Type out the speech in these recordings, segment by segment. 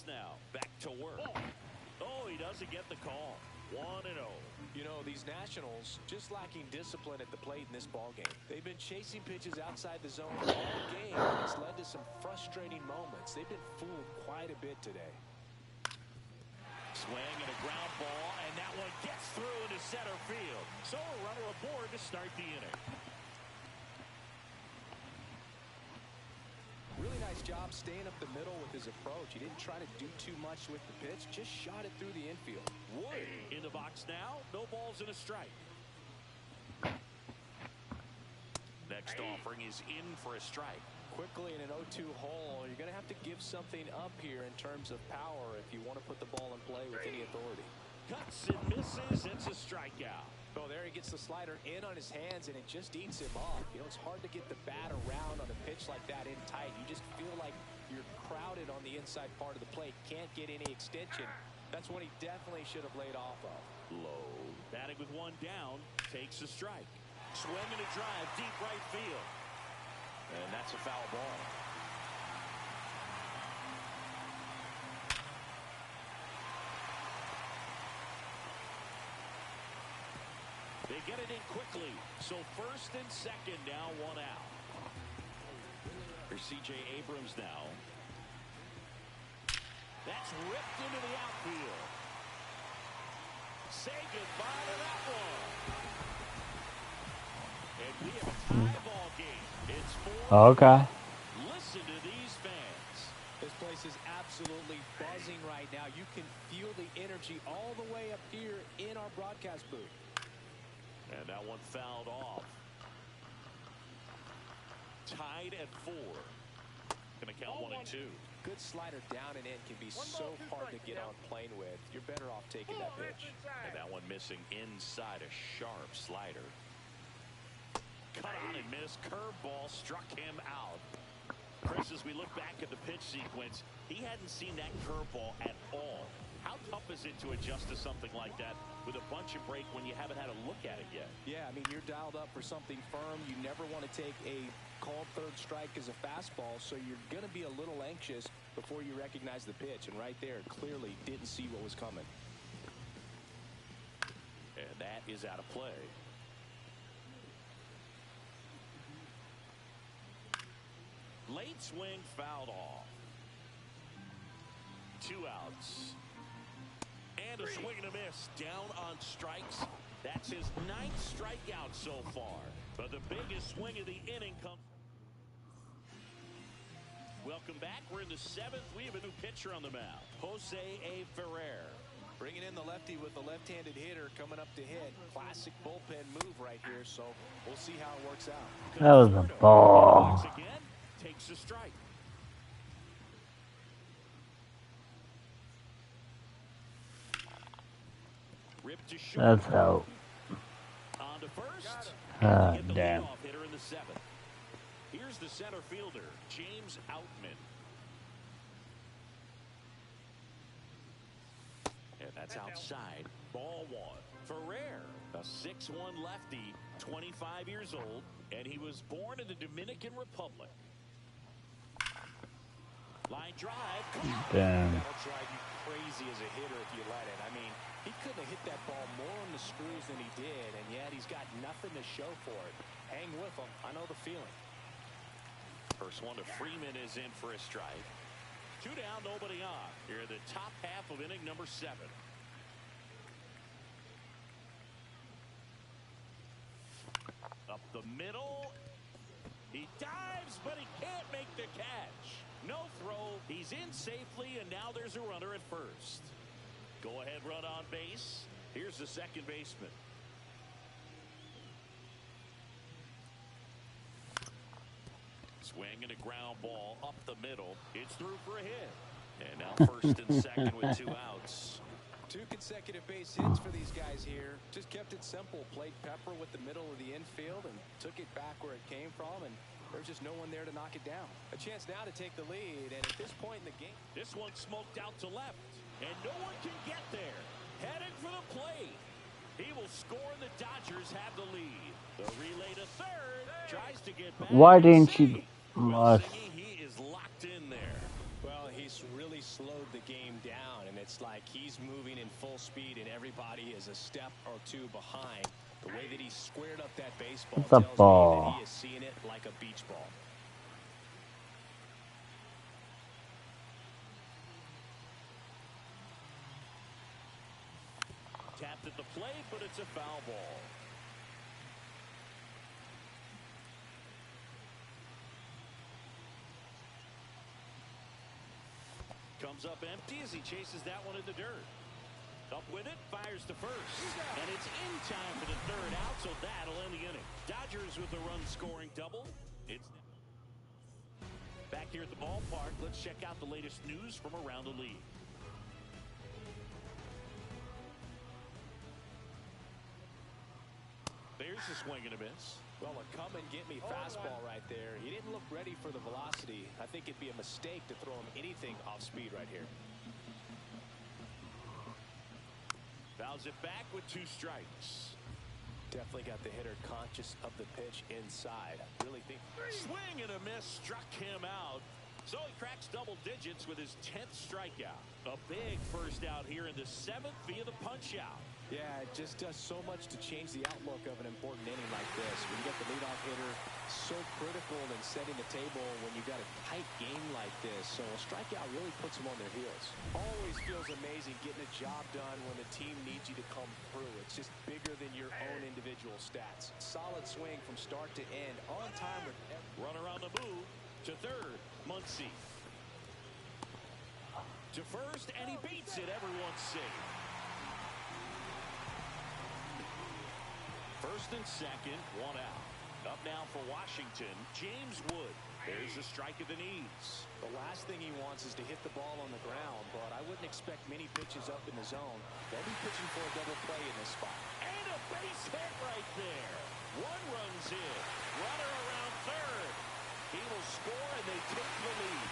box now. Back to work. Oh, he doesn't get the call. 1-0. You know, these Nationals just lacking discipline at the plate in this ballgame. They've been chasing pitches outside the zone all game, and it's led to some frustrating moments. They've been fooled quite a bit today. Swing and a ground ball, and that one gets through into center field. So a runner aboard to start the inning. Really nice job staying up the middle with his approach. He didn't try to do too much with the pitch, just shot it through the infield. Wood in the box now. No balls and a strike. Next offering is in for a strike. Quickly in an 0-2 hole, you're going to have to give something up here in terms of power if you want to put the ball in play with any authority. Cuts and misses. It's a strikeout. Oh, there he gets the slider in on his hands, and it just eats him off. You know, it's hard to get the bat around on a pitch like that in tight. You just feel like you're crowded on the inside part of the plate. Can't get any extension. That's what he definitely should have laid off of. Low. Batting with one down. Takes a strike. Swing and a drive. Deep right field. And that's a foul ball. They get it in quickly. So first and second now, one out. Here's C.J. Abrams now. That's ripped into the outfield. Say goodbye to that one. And we have a tie ball game. It's 4. Okay. Listen to these fans. This place is absolutely buzzing right now. You can feel the energy all the way up here in our broadcast booth. And that one fouled off. Tied at 4. Gonna count 1 and 2. Good slider down and in can be so hard to get on plane with. You're better off taking that pitch. And that one missing inside, a sharp slider. Cut on and missed. Curveball struck him out. Chris, as we look back at the pitch sequence, he hadn't seen that curveball at all. How tough is it to adjust to something like that with a bunch of break when you haven't had a look at it yet? Yeah, I mean, you're dialed up for something firm. You never want to take a called third strike as a fastball, so you're going to be a little anxious before you recognize the pitch. And right there, clearly didn't see what was coming. And that is out of play. Late swing fouled off. 2 outs. And a swing and a miss. Down on strikes. That's his 9th strikeout so far. But the biggest swing of the inning comes. Welcome back. We're in the 7th. We have a new pitcher on the mound. Jose A. Ferrer. Bringing in the lefty with the left-handed hitter coming up to hit. Classic bullpen move right here, so we'll see how it works out. That was a ball. Again, takes a strike. That's out. On to first. Damn. Hitter in the 7th. Here's the center fielder, James Outman. And that's outside. Ball 1. Ferrer, a 6'1 lefty, 25 years old, and he was born in the Dominican Republic. Line drive. Damn. That'll drive you crazy as a hitter if you let it. I mean, he couldn't have hit that ball more on the screws than he did, and yet he's got nothing to show for it. Hang with him. I know the feeling. First one to Freeman is in for a strike. 2 down, nobody on. Here the top half of inning number 7. Up the middle. He dives, but he can't make the catch. No throw. He's in safely, and now there's a runner at first. Go ahead run on base. Here's the second baseman. Swing and a ground ball up the middle. It's through for a hit. And now first and second with 2 outs. 2 consecutive base hits for these guys here. Just kept it simple. Played Pepper with the middle of the infield and took it back where it came from, and there's just no one there to knock it down. A chance now to take the lead, and at this point in the game, this one smoked out to left, and no one can get there. Heading for the plate. He will score, and the Dodgers have the lead. The relay to third. Tries to get back. Why didn't you? Well, he is locked in there. well, he's just really slowed the game down, and it's like he's moving in full speed, and everybody is a step or two behind. The way that he squared up that baseball It's a tells me that ball. he is seeing it like a beach ball. Tapped at the plate, but it's a foul ball. Comes up empty as he chases that one in the dirt. Up with it, fires to first. And it's in time for the third out, so that'll end the inning. Dodgers with a run-scoring double. It's back here at the ballpark. Let's check out the latest news from around the league. There's a swing and a miss. Well, a come-and-get-me fastball right there. He didn't look ready for the velocity. I think it'd be a mistake to throw him anything off speed right here. Fouls it back with 2 strikes. Definitely got the hitter conscious of the pitch inside. Really think. Swing and a miss struck him out. So he cracks double digits with his 10th strikeout. A big first out here in the 7th via the punch-out. Yeah, it just does so much to change the outlook of an important inning like this. When you get the leadoff hitter, so critical in setting the table when you got a tight game like this. So a strikeout really puts them on their heels. Always feels amazing getting a job done when the team needs you to come through. It's just bigger than your own individual stats. Solid swing from start to end, on time with runner on the move to third. Muncy to first, and he beats it. Everyone's safe. First and second, 1 out. Up now for Washington, James Wood. There's a strike at the knees. The last thing he wants is to hit the ball on the ground, but I wouldn't expect many pitches up in the zone. They'll be pitching for a double play in this spot. And a base hit right there. 1 runs in. Runner around third. He will score, and they take the lead.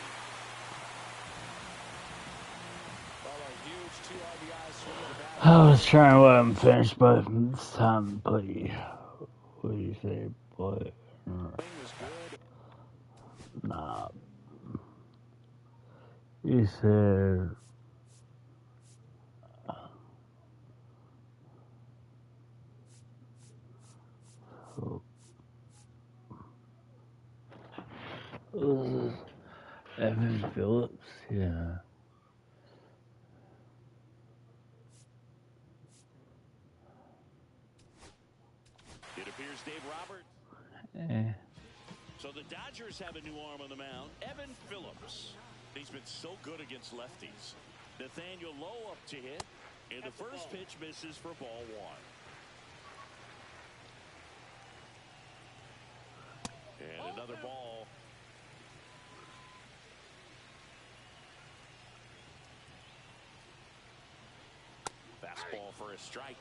Well, a huge 2 RBI swing of the bat. I was trying to let him finish, but it's time to play. What do you say, play? Swing was good. Nah. He said. Evan Phillips, yeah. It appears Dave Roberts. So the Dodgers have a new arm on the mound, Evan Phillips. He's been so good against lefties. Nathaniel Lowe up to hit, and the first pitch misses for ball 1. And another ball. Fastball for a strike.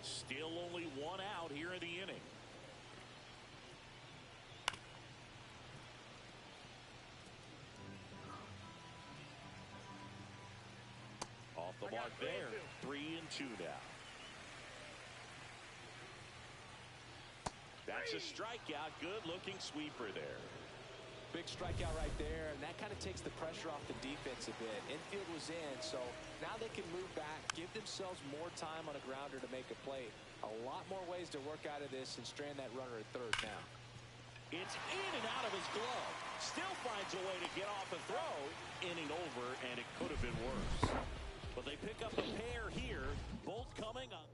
Still only 1 out here in the inning. Off the mark there. 3-2 now. That's a strikeout. Good-looking sweeper there. Big strikeout right there, and that kind of takes the pressure off the defense a bit. Infield was in, so now they can move back, give themselves more time on a grounder to make a play. A lot more ways to work out of this and strand that runner at third now. It's in and out of his glove. Still finds a way to get off a throw. Inning over, and it could have been worse. But they pick up a pair here, both coming up.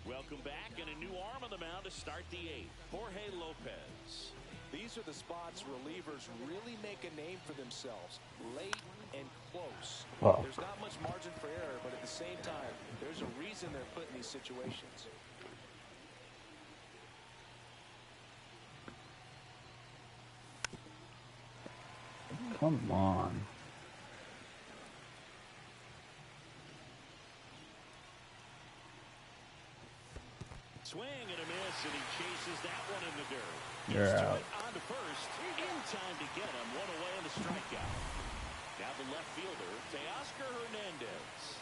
Welcome back, and a new arm on the mound to start the 8th. Jorge Lopez. These are the spots relievers really make a name for themselves. Late and close. Wow. There's not much margin for error, but at the same time, there's a reason they're put in these situations. Come on. Swing and a miss, and he chases that one in the dirt. You're Gets to out. it on to first. In time to get him. 1 away on the strikeout. Now the left fielder, Teoscar Hernandez.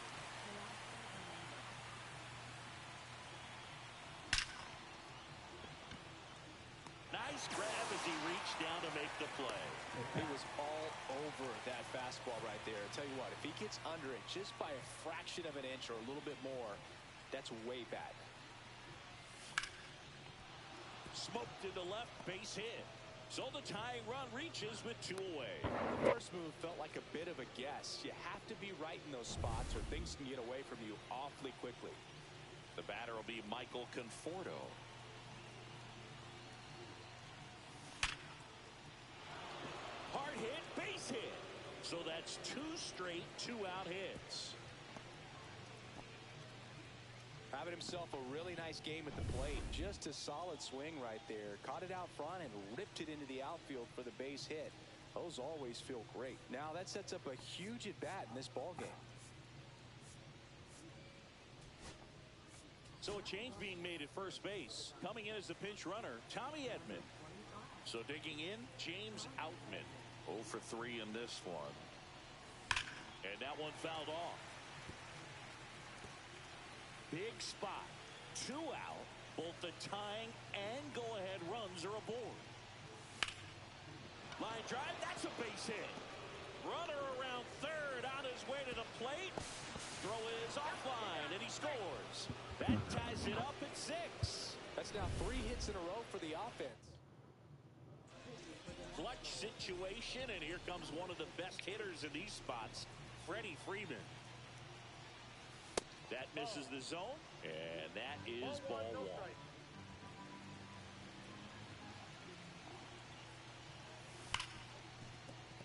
Nice grab as he reached down to make the play. He was all over that fastball right there. I tell you what, if he gets under it just by a fraction of an inch or a little bit more, that's way bad. Smoked into left, base hit. So the tying run reaches with 2 away. The first move felt like a bit of a guess. You have to be right in those spots or things can get away from you awfully quickly. The batter will be Michael Conforto. Hard hit, base hit. So that's 2 straight 2-out hits. Having himself a really nice game at the plate. Just a solid swing right there. Caught it out front and ripped it into the outfield for the base hit. Those always feel great. Now that sets up a huge at bat in this ball game. So a change being made at first base. Coming in as the pinch runner, Tommy Edman. So digging in, James Outman. 0 for 3 in this one. And that one fouled off. Big spot. 2 out. Both the tying and go-ahead runs are aboard. Line drive. That's a base hit. Runner around third on his way to the plate. Throw is offline, and he scores. That ties it up at 6. That's now 3 hits in a row for the offense. Clutch situation, and here comes one of the best hitters in these spots, Freddie Freeman. That misses the zone, and that is ball 1.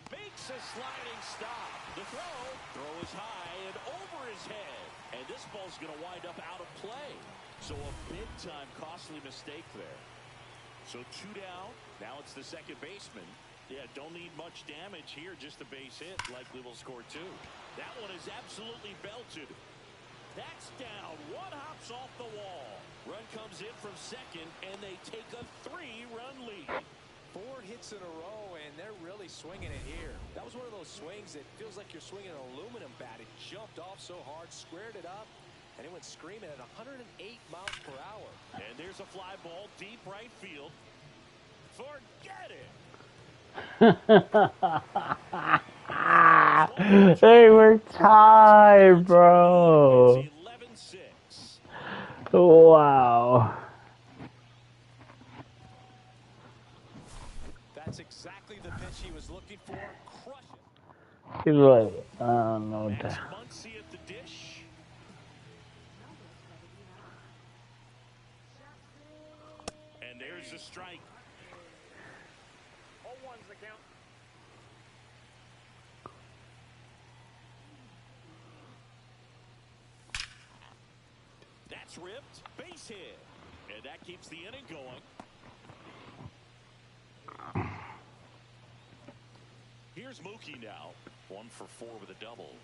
Makes a sliding stop. The throw is high and over his head. And this ball's going to wind up out of play. So a big-time costly mistake there. So 2 down. Now it's the second baseman. Yeah, don't need much damage here. Just a base hit. Likely will score 2. That one is absolutely belted. That's down. 1 hops off the wall. Run comes in from second, and they take a 3-run lead. 4 hits in a row, and they're really swinging it here. That was one of those swings that feels like you're swinging an aluminum bat. It jumped off so hard, squared it up, and it went screaming at 108 miles per hour. And there's a fly ball deep right field. Forget it. They were tied, bro. It's 11-6. Wow. That's exactly the pitch he was looking for. Crush it. He's like, I don't know what That's that. Muncy at the dish. And there's a strike. 0-1's the count. That's ripped. Base hit. And that keeps the inning going. Here's Mookie now. 1 for 4 with a double.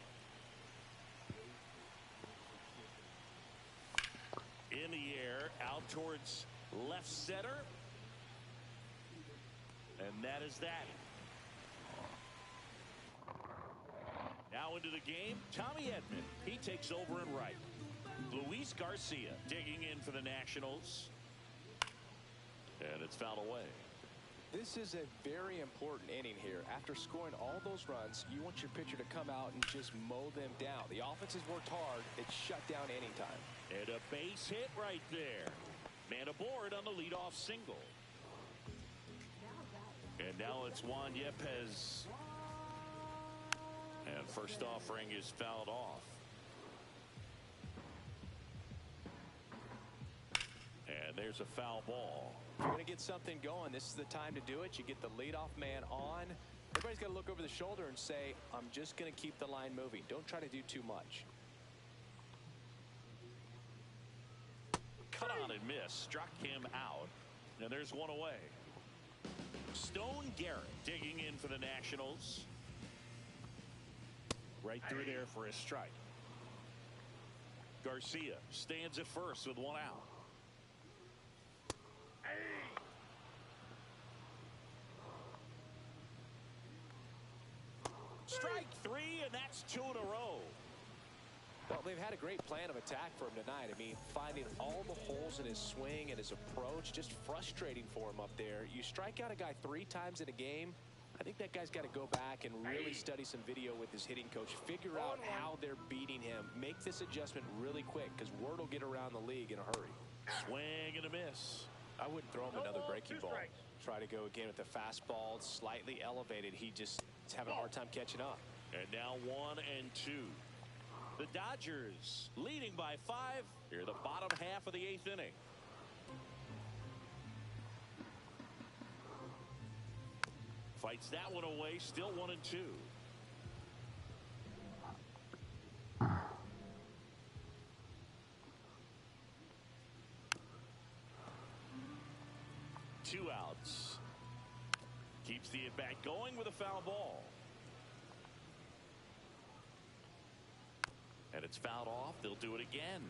In the air, out towards left center. And that is that. Now into the game, Tommy Edman. He takes over in right. Luis Garcia digging in for the Nationals. And it's fouled away. This is a very important inning here. After scoring all those runs, you want your pitcher to come out and just mow them down. The offense has worked hard. It's shut down anytime. And a base hit right there. Man aboard on the leadoff single. And now it's Juan Yepez. And first offering is fouled off. And there's a foul ball. If you're going to get something going, this is the time to do it. You get the leadoff man on. Everybody's got to look over the shoulder and say, I'm just going to keep the line moving. Don't try to do too much. Cut on and miss. Struck him out. And there's one away. Stone Garrett digging in for the Nationals. Right through there for a strike. Garcia stands at first with 1 out. Strike 3, and that's 2 in a row. Well, they've had a great plan of attack for him tonight. I mean, finding all the holes holes in his swing and his approach. Just frustrating for him up there. You strike out a guy 3 times in a game, I think that guy's got to go back and really study some video with his hitting coach. Figure out how they're beating him. Make this adjustment really quick because word will get around the league in a hurry. Swing and a miss. I wouldn't throw him another breaking ball. Try to go again with the fastball, slightly elevated. He just is having a hard time catching up. And now 1-2. The Dodgers leading by 5 here, the bottom half of the 8th inning. Fights that one away, still 1-2. Two outs. Keeps the at-bat going with a foul ball. And it's fouled off. They'll do it again.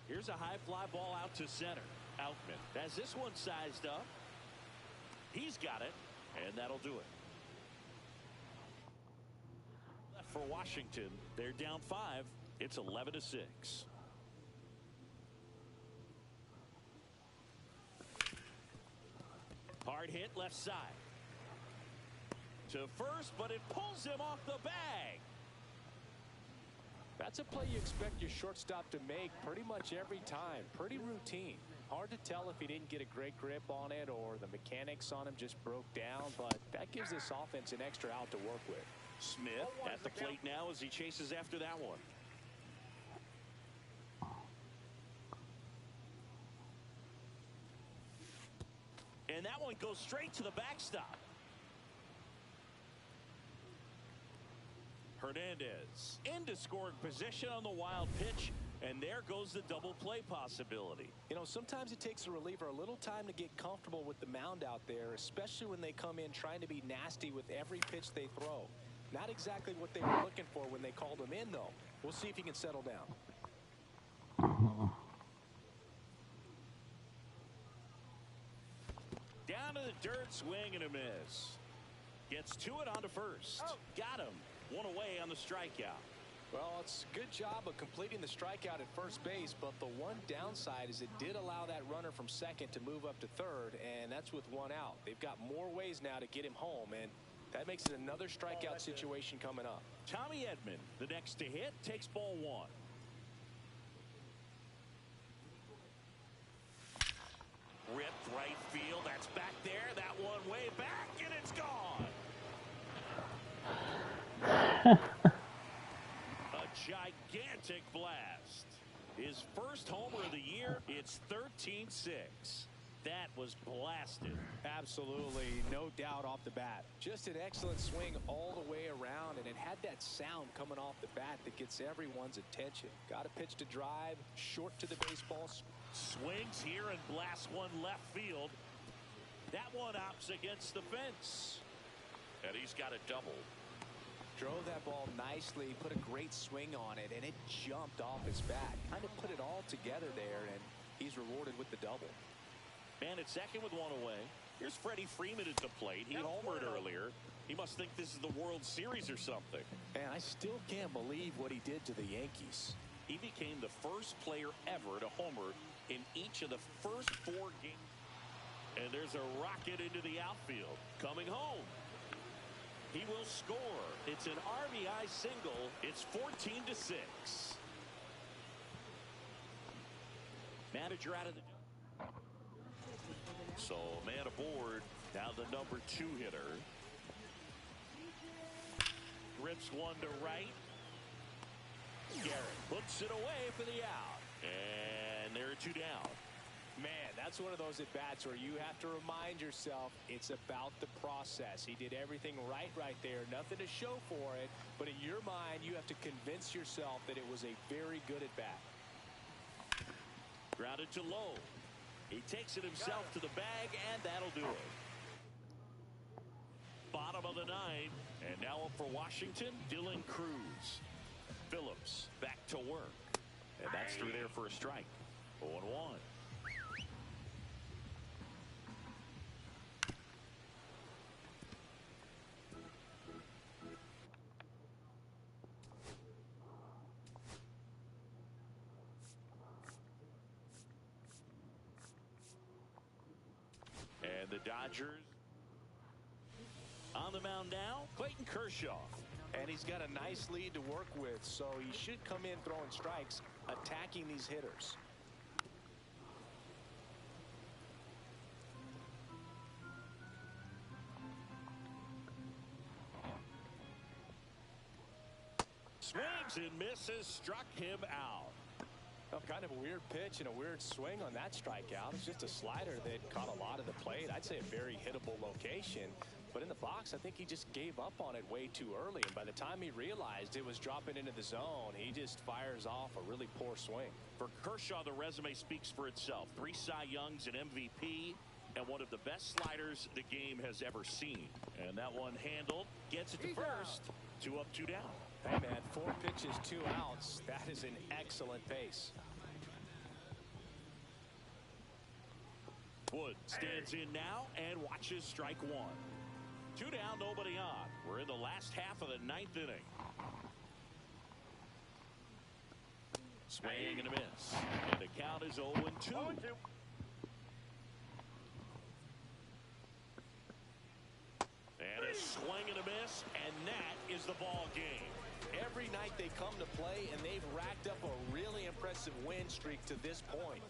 Here's a high fly ball out to center. Outman has this one sized up. He's got it, and that'll do it. Left for Washington. They're down 5. It's 11-6. Hard hit left side. To first, but it pulls him off the bag. That's a play you expect your shortstop to make pretty much every time. Pretty routine. Hard to tell if he didn't get a great grip on it or the mechanics on him just broke down, but that gives this offense an extra out to work with. Smith at the plate now as he chases after that one. And that one goes straight to the backstop. Hernandez into scoring position on the wild pitch, and there goes the double play possibility. You know, sometimes it takes a reliever a little time to get comfortable with the mound out there, especially when they come in trying to be nasty with every pitch they throw. Not exactly what they were looking for when they called him in, though. We'll see if he can settle down. Down to the dirt, swing and a miss. Gets to it onto first. Got him. One away on the strikeout. Well, it's a good job of completing the strikeout at first base, but the one downside is it did allow that runner from second to move up to third, and that's with one out. They've got more ways now to get him home, and that makes it another strikeout situation coming up. Tommy Edman, the next to hit, takes ball 1. Ripped right field. That's back there. That one way back, and it's gone. A gigantic blast. His first homer of the year. It's 13-6. That was blasted. Absolutely, no doubt off the bat. Just an excellent swing all the way around, and it had that sound coming off the bat that gets everyone's attention. Got a pitch to drive, short to the baseball. Swings here and blasts one left field. That one opts against the fence. And he's got a double. Drove that ball nicely, put a great swing on it, and it jumped off his bat. Kind of put it all together there, and he's rewarded with the double. Man at second with one away. Here's Freddie Freeman at the plate. He homered earlier. He must think this is the World Series or something. And I still can't believe what he did to the Yankees. He became the first player ever to homer in each of the first 4 games. And there's a rocket into the outfield. Coming home. He will score. It's an RBI single. It's 14-6. Manager out of the... So, man aboard. Now the number 2 hitter. Rips one to right. Garrett puts it away for the out. And there are 2 down. Man, that's one of those at-bats where you have to remind yourself it's about the process. He did everything right there. Nothing to show for it. But in your mind, you have to convince yourself that it was a very good at-bat. Grounded to low. He takes it himself to the bag, and that'll do it. Bottom of the 9th. And now up for Washington, Dylan Cruz. Phillips back to work. And that's through there for a strike. 0-1. And the Dodgers on the mound now, Clayton Kershaw. And he's got a nice lead to work with, so he should come in throwing strikes, attacking these hitters. Swings and misses, struck him out. Well, kind of a weird pitch and a weird swing on that strikeout. It's just a slider that caught a lot of the plate. I'd say a very hittable location. But in the box, I think he just gave up on it way too early. And by the time he realized it was dropping into the zone, he just fires off a really poor swing. For Kershaw, the resume speaks for itself. 3 Cy Youngs, an MVP, and one of the best sliders the game has ever seen. And that one handled, gets it to first. 2 up, 2 down. Hey, man, 4 pitches, 2 outs. That is an excellent pace. Wood stands in now and watches strike 1. 2 down, nobody on. We're in the last half of the 9th inning. Swing and a miss. And the count is 0-2. And a swing and a miss, and that is the ball game. Every night they come to play, and they've racked up a really impressive win streak to this point.